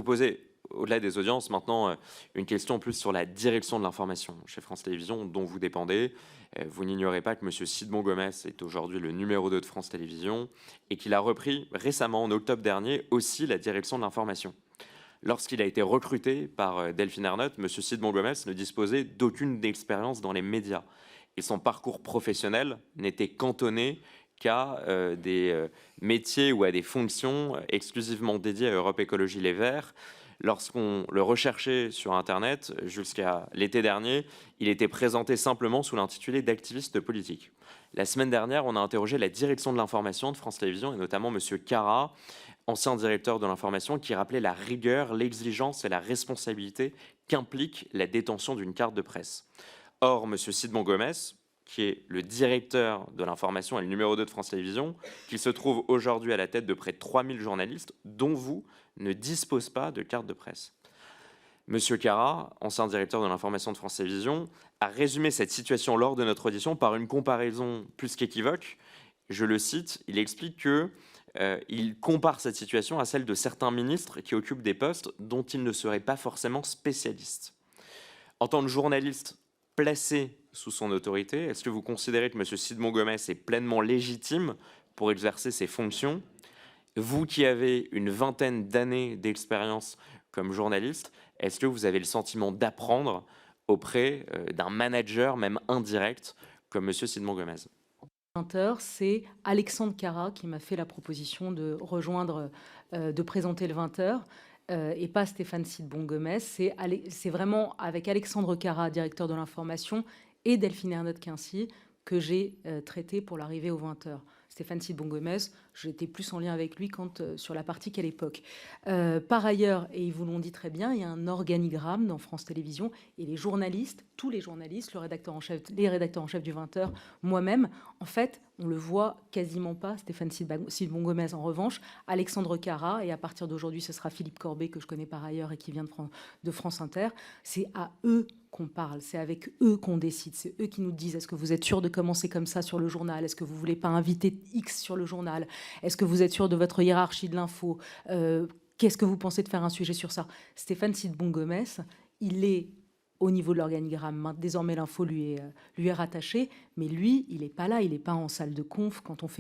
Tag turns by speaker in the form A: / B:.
A: Vous posez, au-delà des audiences, maintenant une question plus sur la direction de l'information chez France Télévisions, dont vous dépendez. Vous n'ignorez pas que M. Sidbon Gomes est aujourd'hui le numéro 2 de France Télévisions et qu'il a repris récemment, en octobre dernier, aussi la direction de l'information. Lorsqu'il a été recruté par Delphine Ernotte, M. Sidbon Gomes ne disposait d'aucune expérience dans les médias. Et son parcours professionnel n'était cantonné qu'à des métiers ou à des fonctions exclusivement dédiées à Europe Écologie Les Verts. Lorsqu'on le recherchait sur Internet, jusqu'à l'été dernier, il était présenté simplement sous l'intitulé d'activiste politique. La semaine dernière, on a interrogé la direction de l'information de France Télévisions, et notamment M. Cara, ancien directeur de l'information, qui rappelait la rigueur, l'exigence et la responsabilité qu'implique la détention d'une carte de presse. Or, M. Sidbon Gomes, qui est le directeur de l'information et le numéro 2 de France Télévisions, qui se trouve aujourd'hui à la tête de près de 3000 journalistes, dont vous, ne dispose pas de carte de presse. Monsieur Cara, ancien directeur de l'information de France Télévisions, a résumé cette situation lors de notre audition par une comparaison plus qu'équivoque. Je le cite, il explique que il compare cette situation à celle de certains ministres qui occupent des postes dont ils ne seraient pas forcément spécialistes. En tant que journaliste placé sous son autorité, est-ce que vous considérez que M. Sidbon Gomes est pleinement légitime pour exercer ses fonctions? Vous qui avez une vingtaine d'années d'expérience comme journaliste, est-ce que vous avez le sentiment d'apprendre auprès d'un manager, même indirect, comme M. Sidbon Gomes?
B: 20h, c'est Alexandre Cara qui m'a fait la proposition de rejoindre, de présenter le 20h, et pas Stéphane Sidbon Gomes. C'est vraiment avec Alexandre Cara, directeur de l'information, et Delphine Ernotte-Quincy que j'ai traité pour l'arrivée aux 20h. Stéphane Sidbon Gomes, j'étais plus en lien avec lui sur la partie qu'à l'époque. Par ailleurs, et ils vous l'ont dit très bien, il y a un organigramme dans France Télévisions et les journalistes, tous les journalistes, les rédacteurs en chef du 20h, moi-même, en fait, on le voit quasiment pas, Stéphane Sidbon Gomes. En revanche, Alexandre Cara, et à partir d'aujourd'hui, ce sera Philippe Corbet, que je connais par ailleurs et qui vient de France Inter, c'est à eux qu'on parle, c'est avec eux qu'on décide, c'est eux qui nous disent est-ce que vous êtes sûr de commencer comme ça sur le journal, est-ce que vous voulez pas inviter X sur le journal, est-ce que vous êtes sûr de votre hiérarchie de l'info, qu'est-ce que vous pensez de faire un sujet sur ça? Stéphane Sidbon Gomes, il est au niveau de l'organigramme. Désormais, l'info lui est rattachée, mais lui, il n'est pas là, il n'est pas en salle de conf quand on fait